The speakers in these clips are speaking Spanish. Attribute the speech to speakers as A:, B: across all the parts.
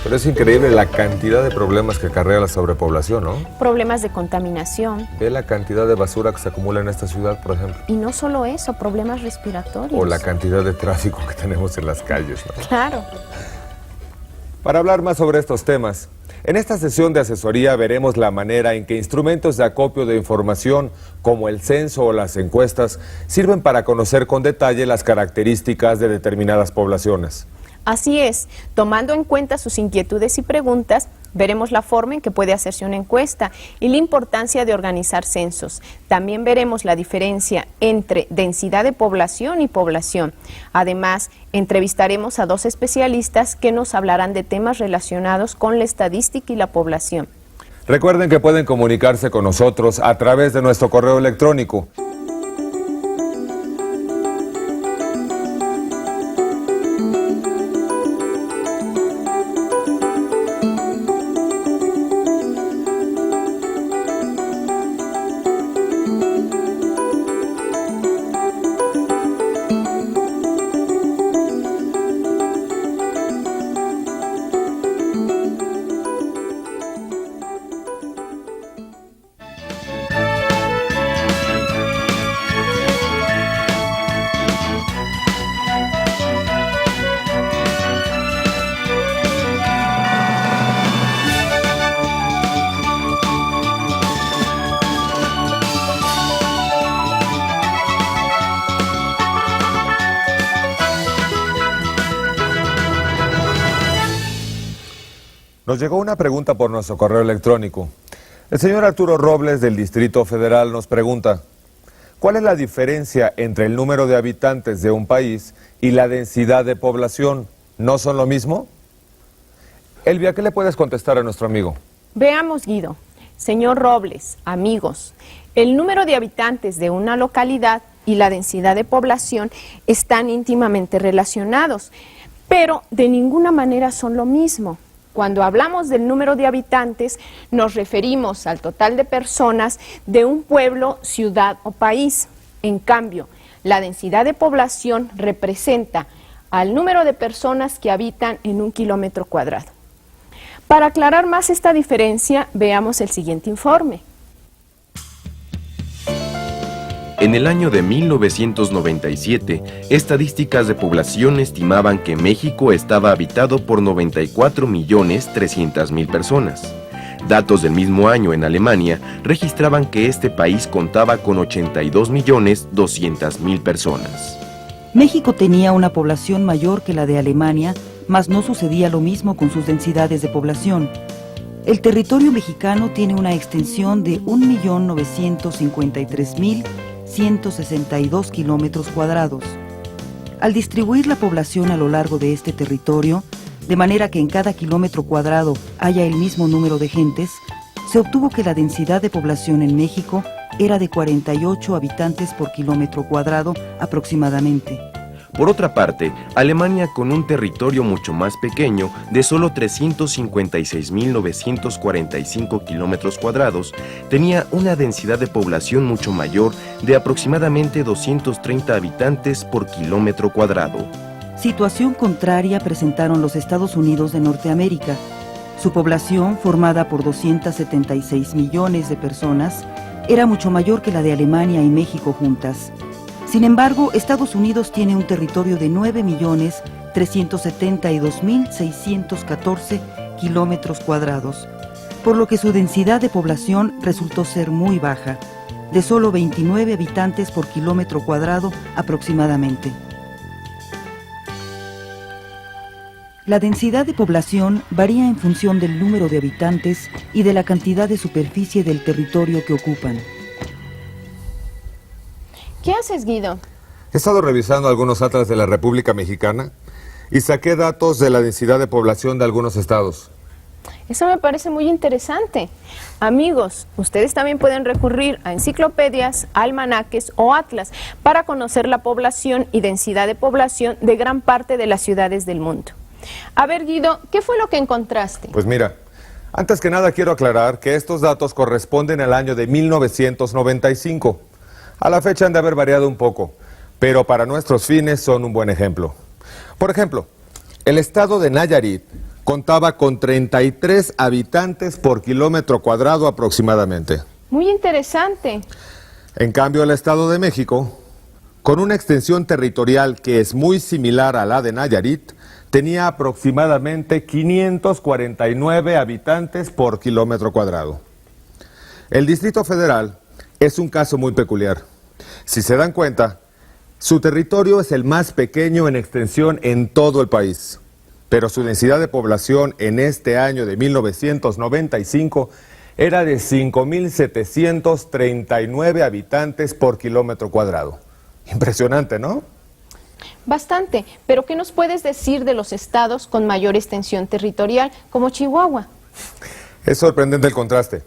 A: Pero es increíble la cantidad de problemas que acarrea la sobrepoblación, ¿no?
B: Problemas de contaminación.
A: Ve la cantidad de basura que se acumula en esta ciudad, por ejemplo.
B: Y no solo eso, problemas respiratorios.
A: O la cantidad de tráfico que tenemos en las calles, ¿no?
B: Claro.
A: Para hablar más sobre estos temas, en esta sesión de asesoría veremos la manera en que instrumentos de acopio de información como el censo o las encuestas sirven para conocer con detalle las características de determinadas poblaciones.
B: Así es, tomando en cuenta sus inquietudes y preguntas, veremos la forma en que puede hacerse una encuesta y la importancia de organizar censos. También veremos la diferencia entre densidad de población y población. Además, entrevistaremos a 2 especialistas que nos hablarán de temas relacionados con la estadística y la población.
A: Recuerden que pueden comunicarse con nosotros a través de nuestro correo electrónico. Nos llegó una pregunta por nuestro correo electrónico. El señor Arturo Robles del Distrito Federal nos pregunta: ¿cuál es la diferencia entre el número de habitantes de un país y la densidad de población? ¿No son lo mismo? Elvia, ¿qué le puedes contestar a nuestro amigo?
B: Veamos, Guido. Señor Robles, amigos, el número de habitantes de una localidad y la densidad de población están íntimamente relacionados, pero de ninguna manera son lo mismo. Cuando hablamos del número de habitantes, nos referimos al total de personas de un pueblo, ciudad o país. En cambio, la densidad de población representa al número de personas que habitan en un kilómetro cuadrado. Para aclarar más esta diferencia, veamos el siguiente informe.
C: En el año de 1997, estadísticas de población estimaban que México estaba habitado por 94.300.000 personas. Datos del mismo año en Alemania registraban que este país contaba con 82.200.000 personas.
D: México tenía una población mayor que la de Alemania, mas no sucedía lo mismo con sus densidades de población. El territorio mexicano tiene una extensión de 1.953.162 kilómetros cuadrados. Al distribuir la población a lo largo de este territorio, de manera que en cada kilómetro cuadrado haya el mismo número de gentes, se obtuvo que la densidad de población en México era de 48 habitantes por kilómetro cuadrado aproximadamente.
C: Por otra parte, Alemania, con un territorio mucho más pequeño, de solo 356.945 kilómetros cuadrados, tenía una densidad de población mucho mayor, de aproximadamente 230 habitantes por kilómetro cuadrado.
D: Situación contraria presentaron los Estados Unidos de Norteamérica. Su población, formada por 276 millones de personas, era mucho mayor que la de Alemania y México juntas. Sin embargo, Estados Unidos tiene un territorio de 9.372.614 kilómetros cuadrados, por lo que su densidad de población resultó ser muy baja, de solo 29 habitantes por kilómetro cuadrado aproximadamente. La densidad de población varía en función del número de habitantes y de la cantidad de superficie del territorio que ocupan.
B: ¿Qué haces, Guido?
A: He estado revisando algunos atlas de la República Mexicana y saqué datos de la densidad de población de algunos estados.
B: Eso me parece muy interesante. Amigos, ustedes también pueden recurrir a enciclopedias, almanaques o atlas para conocer la población y densidad de población de gran parte de las ciudades del mundo. A ver, Guido, ¿qué fue lo que encontraste?
A: Pues mira, antes que nada quiero aclarar que estos datos corresponden al año de 1995. A la fecha han de haber variado un poco, pero para nuestros fines son un buen ejemplo. Por ejemplo, el estado de Nayarit contaba con 33 habitantes por kilómetro cuadrado aproximadamente.
B: Muy interesante.
A: En cambio, el Estado de México, con una extensión territorial que es muy similar a la de Nayarit, tenía aproximadamente 549 habitantes por kilómetro cuadrado. El Distrito Federal es un caso muy peculiar. Si se dan cuenta, su territorio es el más pequeño en extensión en todo el país, pero su densidad de población en este año de 1995 era de 5.739 habitantes por kilómetro cuadrado. Impresionante, ¿no?
B: Bastante, pero ¿qué nos puedes decir de los estados con mayor extensión territorial, como Chihuahua?
A: Es sorprendente el contraste.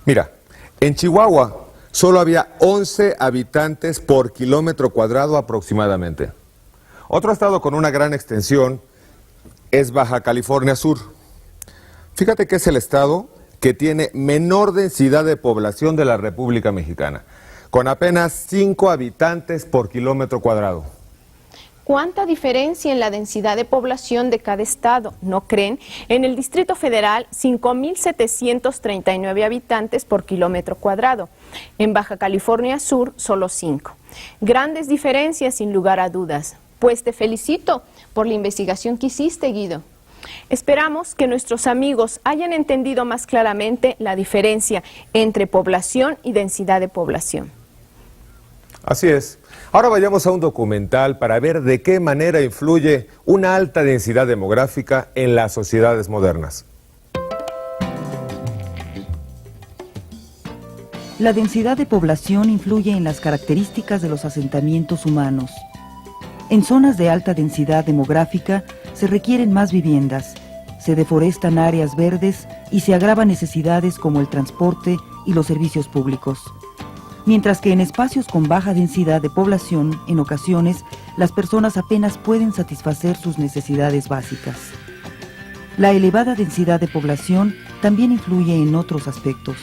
A: Mira, en Chihuahua solo había 11 habitantes por kilómetro cuadrado aproximadamente. Otro estado con una gran extensión es Baja California Sur. Fíjate que es el estado que tiene menor densidad de población de la República Mexicana, con apenas 5 habitantes por kilómetro cuadrado.
B: ¿Cuánta diferencia en la densidad de población de cada estado? ¿No creen? En el Distrito Federal, 5.739 habitantes por kilómetro cuadrado. En Baja California Sur, solo 5. Grandes diferencias, sin lugar a dudas. Pues te felicito por la investigación que hiciste, Guido. Esperamos que nuestros amigos hayan entendido más claramente la diferencia entre población y densidad de población.
A: Así es. Ahora vayamos a un documental para ver de qué manera influye una alta densidad demográfica en las sociedades modernas.
D: La densidad de población influye en las características de los asentamientos humanos. En zonas de alta densidad demográfica se requieren más viviendas, se deforestan áreas verdes y se agravan necesidades como el transporte y los servicios públicos. Mientras que en espacios con baja densidad de población, en ocasiones, las personas apenas pueden satisfacer sus necesidades básicas. La elevada densidad de población también influye en otros aspectos.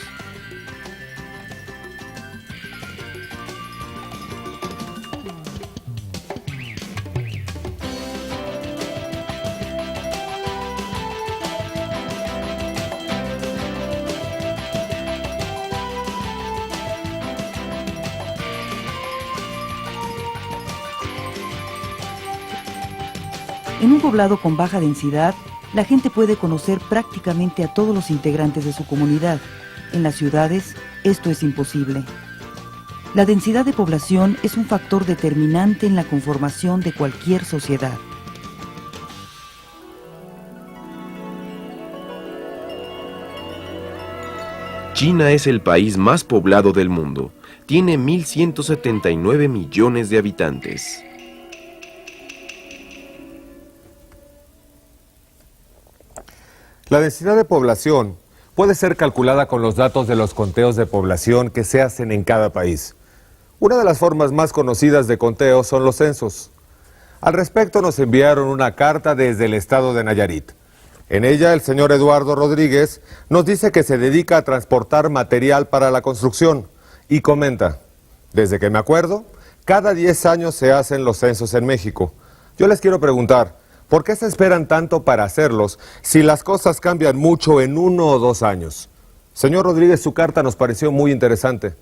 D: En un poblado con baja densidad, la gente puede conocer prácticamente a todos los integrantes de su comunidad. En las ciudades, esto es imposible. La densidad de población es un factor determinante en la conformación de cualquier sociedad.
C: China es el país más poblado del mundo. Tiene 1.179 millones de habitantes.
A: La densidad de población puede ser calculada con los datos de los conteos de población que se hacen en cada país. Una de las formas más conocidas de conteo son los censos. Al respecto nos enviaron una carta desde el estado de Nayarit. En ella el señor Eduardo Rodríguez nos dice que se dedica a transportar material para la construcción y comenta: desde que me acuerdo, cada 10 años se hacen los censos en México. Yo les quiero preguntar, ¿por qué se esperan tanto para hacerlos si las cosas cambian mucho en 1 o 2 años? Señor Rodríguez, su carta nos pareció muy interesante.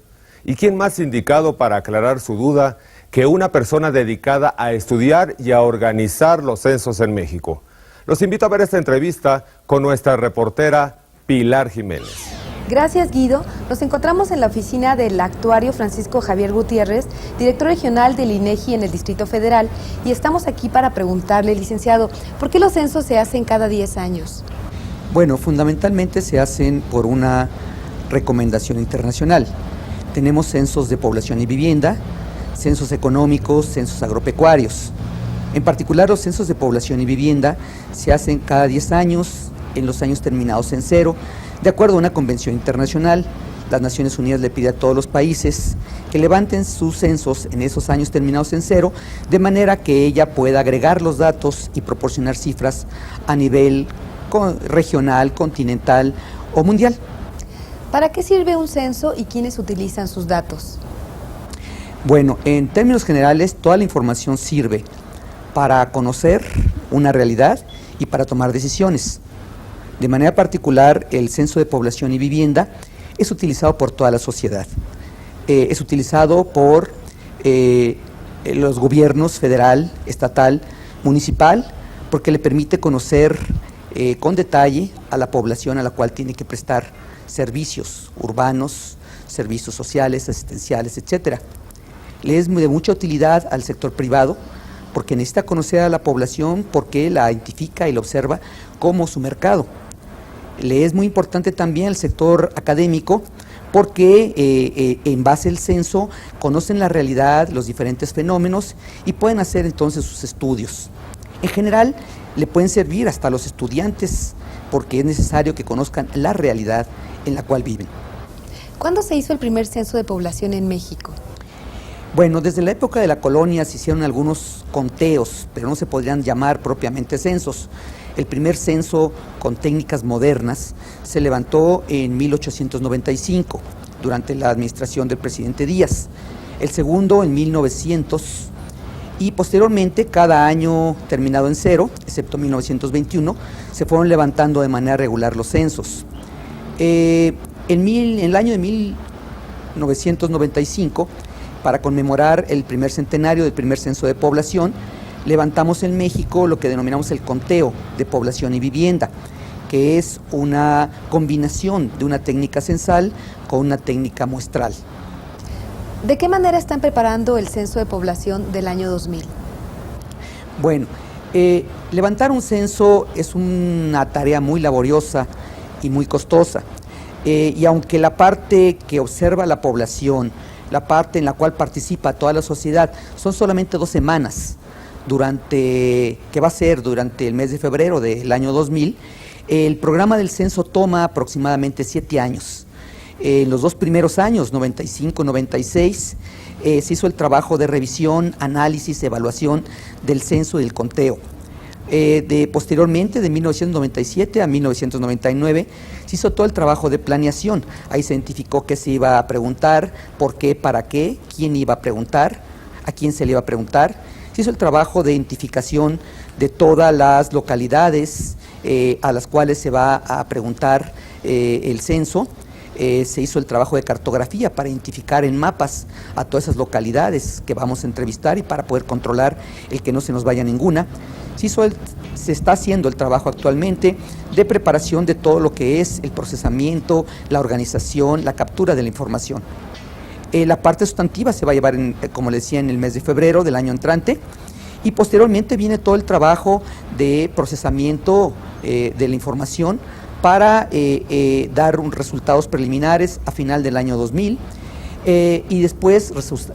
A: ¿Y quién más indicado para aclarar su duda que una persona dedicada a estudiar y a organizar los censos en México? Los invito a ver esta entrevista con nuestra reportera Pilar Jiménez.
E: Gracias, Guido. Nos encontramos en la oficina del actuario Francisco Javier Gutiérrez, director regional del INEGI en el Distrito Federal, y estamos aquí para preguntarle, licenciado, ¿por qué los censos se hacen cada 10 años?
F: Bueno, fundamentalmente se hacen por una recomendación internacional. Tenemos censos de población y vivienda, censos económicos, censos agropecuarios. En particular, los censos de población y vivienda se hacen cada 10 años, en los años terminados en 0, de acuerdo a una convención internacional. Las Naciones Unidas le pide a todos los países que levanten sus censos en esos años terminados en 0, de manera que ella pueda agregar los datos y proporcionar cifras a nivel regional, continental o mundial.
E: ¿Para qué sirve un censo y quiénes utilizan sus datos?
F: Bueno, en términos generales, toda la información sirve para conocer una realidad y para tomar decisiones. De manera particular, el Censo de Población y Vivienda es utilizado por toda la sociedad. Es utilizado por los gobiernos federal, estatal, municipal, porque le permite conocer con detalle a la población a la cual tiene que prestar servicios urbanos, servicios sociales, asistenciales, etcétera. Le es de mucha utilidad al sector privado porque necesita conocer a la población porque la identifica y la observa como su mercado. Le es muy importante también al sector académico porque en base al censo conocen la realidad, los diferentes fenómenos y pueden hacer entonces sus estudios. En general, le pueden servir hasta a los estudiantes porque es necesario que conozcan la realidad en la cual viven.
E: ¿Cuándo se hizo el primer censo de población en México?
F: Bueno, desde la época de la colonia se hicieron algunos conteos, pero no se podrían llamar propiamente censos. El primer censo con técnicas modernas se levantó en 1895, durante la administración del presidente Díaz. El segundo en 1900 y posteriormente, cada año terminado en cero, excepto 1921, se fueron levantando de manera regular los censos. En el año de 1995, para conmemorar el primer centenario del primer censo de población, levantamos en México lo que denominamos el conteo de población y vivienda, que es una combinación de una técnica censal con una técnica muestral.
E: ¿De qué manera están preparando el censo de población del año 2000?
F: Bueno, levantar un censo es una tarea muy laboriosa y muy costosa. Y aunque la parte que observa la población, la parte en la cual participa toda la sociedad, son solamente 2 semanas, que va a ser durante el mes de febrero del año 2000, el programa del censo toma aproximadamente 7 años. En los 2 primeros años, 95-96, se hizo el trabajo de revisión, análisis, evaluación del censo y del conteo. Posteriormente, de 1997 a 1999, se hizo todo el trabajo de planeación. Ahí se identificó qué se iba a preguntar, por qué, para qué, quién iba a preguntar, a quién se le iba a preguntar. Se hizo el trabajo de identificación de todas las localidades a las cuales se va a preguntar el censo. Se hizo el trabajo de cartografía para identificar en mapas a todas esas localidades que vamos a entrevistar y para poder controlar el que no se nos vaya ninguna. Se está haciendo el trabajo actualmente de preparación de todo lo que es el procesamiento, la organización, la captura de la información. La parte sustantiva se va a llevar, como les decía, en el mes de febrero del año entrante y posteriormente viene todo el trabajo de procesamiento de la información para dar resultados preliminares a final del año 2000 y después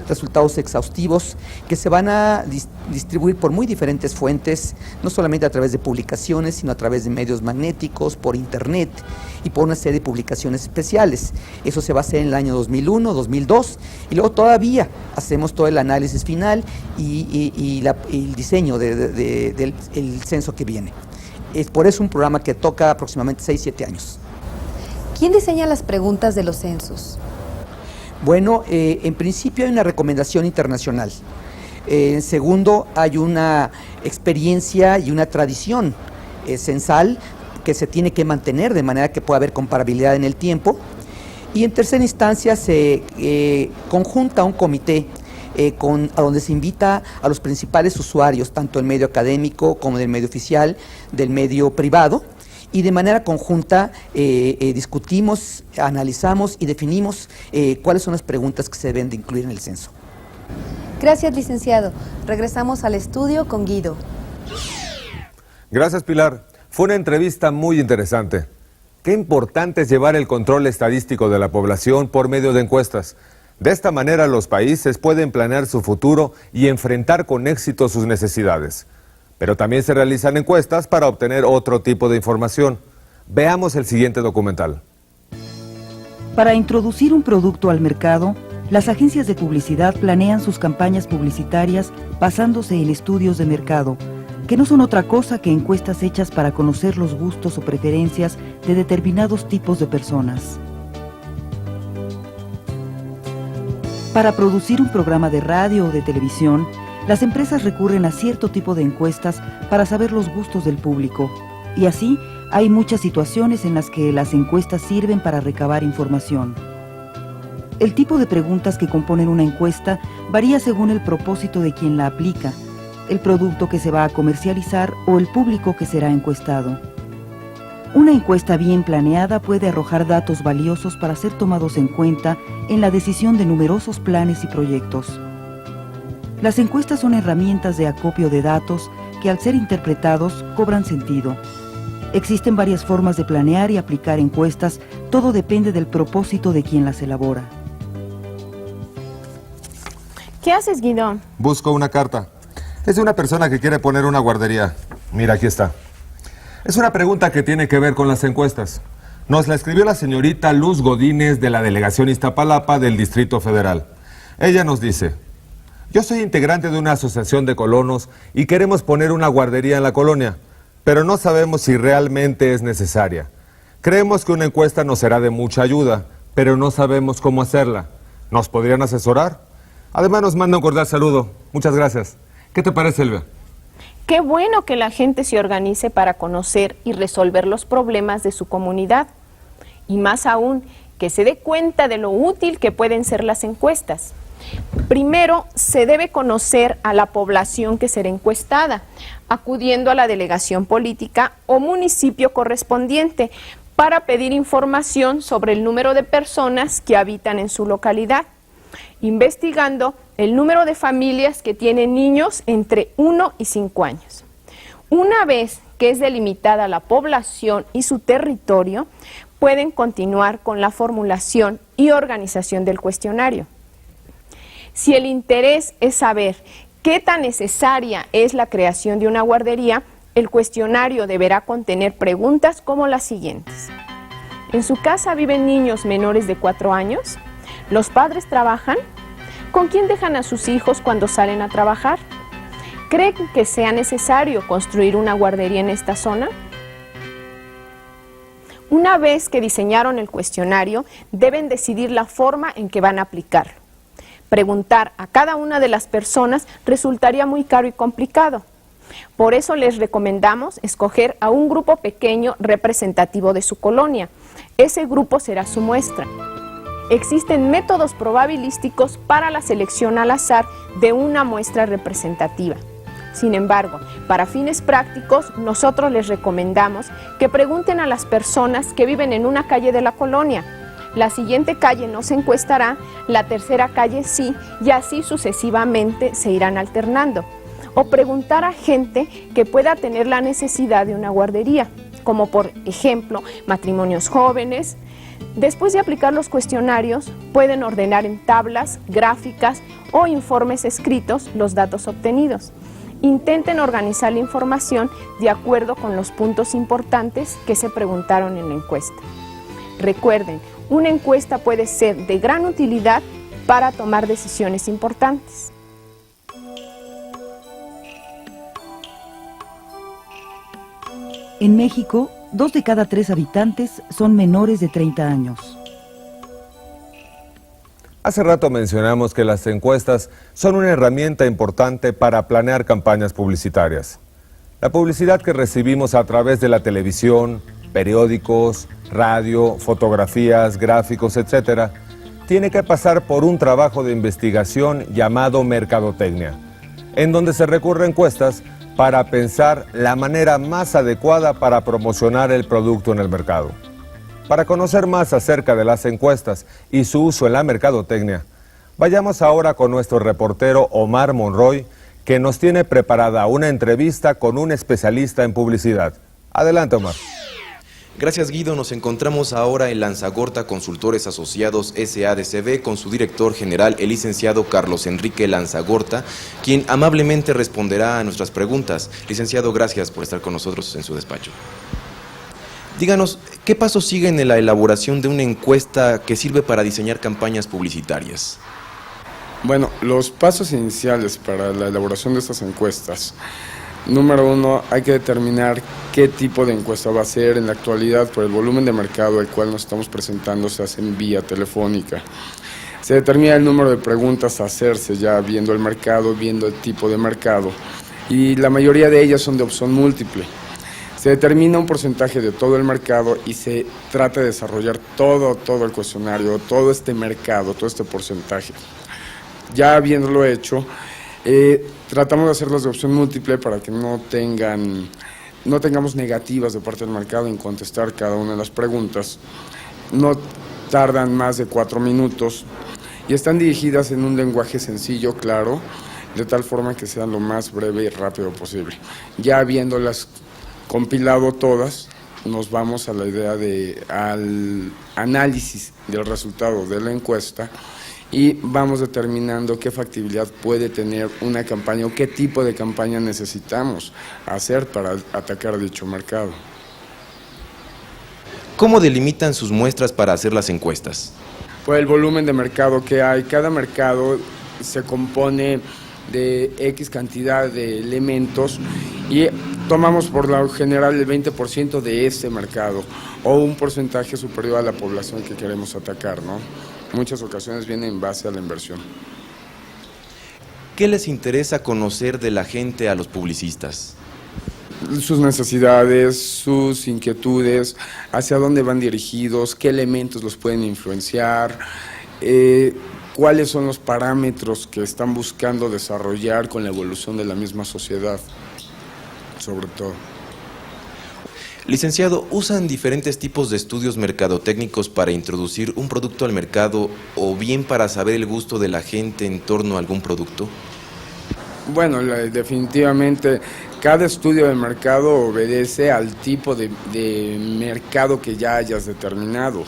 F: resultados exhaustivos que se van a distribuir por muy diferentes fuentes, no solamente a través de publicaciones, sino a través de medios magnéticos, por internet y por una serie de publicaciones especiales. Eso se va a hacer en el año 2001, 2002 y luego todavía hacemos todo el análisis final y el diseño del censo que viene. Es por eso un programa que toca aproximadamente 6-7 años.
E: ¿Quién diseña las preguntas de los censos?
F: Bueno, en principio hay una recomendación internacional. En segundo, hay una experiencia y una tradición censal que se tiene que mantener de manera que pueda haber comparabilidad en el tiempo. Y en tercera instancia se conjunta un comité a donde se invita a los principales usuarios, tanto del medio académico como del medio oficial, del medio privado, y de manera conjunta discutimos, analizamos y definimos cuáles son las preguntas que se deben de incluir en el censo.
E: Gracias, licenciado. Regresamos al estudio con Guido.
A: Gracias, Pilar. Fue una entrevista muy interesante. Qué importante es llevar el control estadístico de la población por medio de encuestas. De esta manera los países pueden planear su futuro y enfrentar con éxito sus necesidades. Pero también se realizan encuestas para obtener otro tipo de información. Veamos el siguiente documental.
D: Para introducir un producto al mercado, las agencias de publicidad planean sus campañas publicitarias basándose en estudios de mercado, que no son otra cosa que encuestas hechas para conocer los gustos o preferencias de determinados tipos de personas. Para producir un programa de radio o de televisión, las empresas recurren a cierto tipo de encuestas para saber los gustos del público y así Hay muchas situaciones en las que las encuestas sirven para recabar información. El tipo de preguntas que componen una encuesta varía según el propósito de quien la aplica, el producto que se va a comercializar o el público que será encuestado. Una encuesta bien planeada puede arrojar datos valiosos para ser tomados en cuenta en la decisión de numerosos planes y proyectos. Las encuestas son herramientas de acopio de datos que, al ser interpretados, cobran sentido. Existen varias formas de planear y aplicar encuestas, todo depende del propósito de quien las elabora.
B: ¿Qué haces, Guido?
A: Busco una carta. Es de una persona que quiere poner una guardería. Mira, aquí está. Es una pregunta que tiene que ver con las encuestas. Nos la escribió la señorita Luz Godínez de la delegación Iztapalapa del Distrito Federal. Ella nos dice: yo soy integrante de una asociación de colonos y queremos poner una guardería en la colonia, pero no sabemos si realmente es necesaria. Creemos que una encuesta nos será de mucha ayuda, pero no sabemos cómo hacerla. ¿Nos podrían asesorar? Además nos manda un cordial saludo. Muchas gracias. ¿Qué te parece, Elvia?
B: Qué bueno que la gente se organice para conocer y resolver los problemas de su comunidad. Y más aún, que se dé cuenta de lo útil que pueden ser las encuestas. Primero, se debe conocer a la población que será encuestada, acudiendo a la delegación política o municipio correspondiente para pedir información sobre el número de personas que habitan en su localidad, investigando el número de familias que tienen niños entre 1 y 5 años. Una vez que es delimitada la población y su territorio, pueden continuar con la formulación y organización del cuestionario. Si el interés es saber qué tan necesaria es la creación de una guardería, el cuestionario deberá contener preguntas como las siguientes. ¿En su casa viven niños menores de 4 años? ¿Los padres trabajan? ¿Con quién dejan a sus hijos cuando salen a trabajar? ¿Creen que sea necesario construir una guardería en esta zona? Una vez que diseñaron el cuestionario, deben decidir la forma en que van a aplicarlo. Preguntar a cada una de las personas resultaría muy caro y complicado. Por eso les recomendamos escoger a un grupo pequeño representativo de su colonia. Ese grupo será su muestra. Existen métodos probabilísticos para la selección al azar de una muestra representativa. Sin embargo, para fines prácticos, nosotros les recomendamos que pregunten a las personas que viven en una calle de la colonia. La siguiente calle no se encuestará, la tercera calle sí, y así sucesivamente se irán alternando. O preguntar a gente que pueda tener la necesidad de una guardería, como por ejemplo, matrimonios jóvenes. Después de aplicar los cuestionarios, pueden ordenar en tablas, gráficas o informes escritos los datos obtenidos. Intenten organizar la información de acuerdo con los puntos importantes que se preguntaron en la encuesta. Recuerden, una encuesta puede ser de gran utilidad para tomar decisiones importantes.
D: En México, 2 de cada 3 habitantes son menores de 30 años.
A: Hace rato mencionamos que las encuestas son una herramienta importante para planear campañas publicitarias. La publicidad que recibimos a través de la televisión, periódicos, radio, fotografías, gráficos, etc., tiene que pasar por un trabajo de investigación llamado mercadotecnia, en donde se recurre a encuestas para pensar la manera más adecuada para promocionar el producto en el mercado. Para conocer más acerca de las encuestas y su uso en la mercadotecnia, vayamos ahora con nuestro reportero Omar Monroy, que nos tiene preparada una entrevista con un especialista en publicidad. Adelante, Omar.
G: Gracias, Guido. Nos encontramos ahora en Lanzagorta Consultores Asociados SADCB con su director general, el licenciado Carlos Enrique Lanzagorta, quien amablemente responderá a nuestras preguntas. Licenciado, gracias por estar con nosotros en su despacho. Díganos, ¿qué pasos siguen en la elaboración de una encuesta que sirve para diseñar campañas publicitarias?
H: Bueno, los pasos iniciales para la elaboración de estas encuestas. Número 1, hay que determinar qué tipo de encuesta va a ser. En la actualidad, por el volumen de mercado al cual nos estamos presentando, se hace en vía telefónica. Se determina el número de preguntas a hacerse ya viendo el mercado, viendo el tipo de mercado, y la mayoría de ellas son de opción múltiple. Se determina un porcentaje de todo el mercado y se trata de desarrollar todo el cuestionario, todo este mercado, todo este porcentaje. Ya habiéndolo hecho, tratamos de hacerlos de opción múltiple para que no tengamos negativas de parte del mercado en contestar cada una de las preguntas. No tardan más de 4 minutos y están dirigidas en un lenguaje sencillo, claro, de tal forma que sean lo más breve y rápido posible. Ya habiéndolas compilado todas, nos vamos a la idea al análisis del resultado de la encuesta y vamos determinando qué factibilidad puede tener una campaña o qué tipo de campaña necesitamos hacer para atacar dicho mercado.
G: ¿Cómo delimitan sus muestras para hacer las encuestas?
H: Por el volumen de mercado que hay, cada mercado se compone de X cantidad de elementos y tomamos por lo general el 20% de ese mercado o un porcentaje superior a la población que queremos atacar, ¿no? Muchas ocasiones viene en base a la inversión.
G: ¿Qué les interesa conocer de la gente a los publicistas?
H: Sus necesidades, sus inquietudes, hacia dónde van dirigidos, qué elementos los pueden influenciar, cuáles son los parámetros que están buscando desarrollar con la evolución de la misma sociedad, sobre todo.
G: Licenciado, ¿usan diferentes tipos de estudios mercadotécnicos para introducir un producto al mercado o bien para saber el gusto de la gente en torno a algún producto?
H: Bueno, definitivamente cada estudio de mercado obedece al tipo de mercado que ya hayas determinado,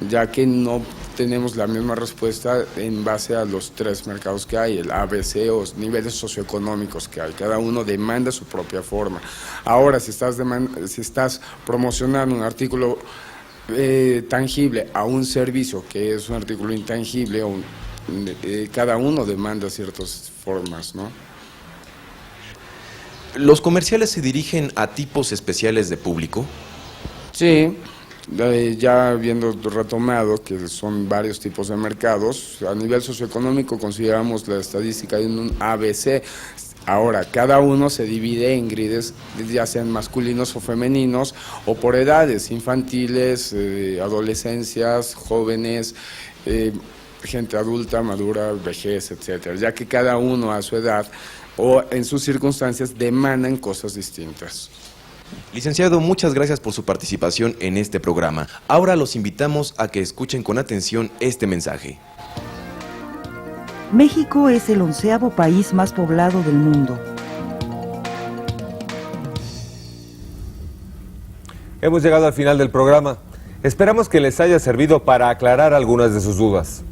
H: ya que no tenemos la misma respuesta en base a los 3 mercados que hay, el ABC o niveles socioeconómicos que hay. Cada uno demanda su propia forma. Ahora, si estás promocionando un artículo tangible a un servicio que es un artículo intangible, cada uno demanda ciertas formas, ¿no?
G: ¿Los comerciales se dirigen a tipos especiales de público?
H: Sí. Ya habiendo retomado que son varios tipos de mercados, a nivel socioeconómico consideramos la estadística de un ABC. Ahora, cada uno se divide en grides, ya sean masculinos o femeninos, o por edades, infantiles, adolescencias, jóvenes, gente adulta, madura, vejez, etcétera, ya que cada uno a su edad o en sus circunstancias demandan cosas distintas.
G: Licenciado, muchas gracias por su participación en este programa. Ahora los invitamos a que escuchen con atención este mensaje.
D: México es el 11º país más poblado del mundo.
A: Hemos llegado al final del programa. Esperamos que les haya servido para aclarar algunas de sus dudas.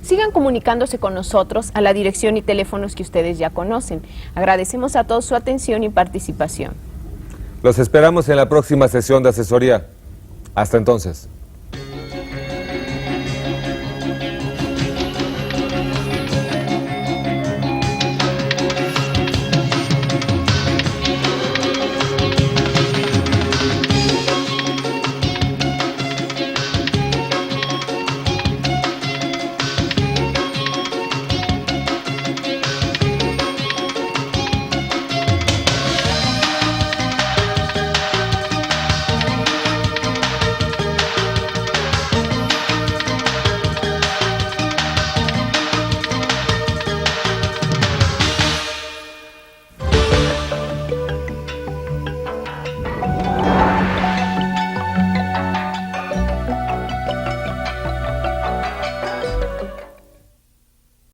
B: Sigan comunicándose con nosotros a la dirección y teléfonos que ustedes ya conocen. Agradecemos a todos su atención y participación.
A: Los esperamos en la próxima sesión de asesoría. Hasta entonces.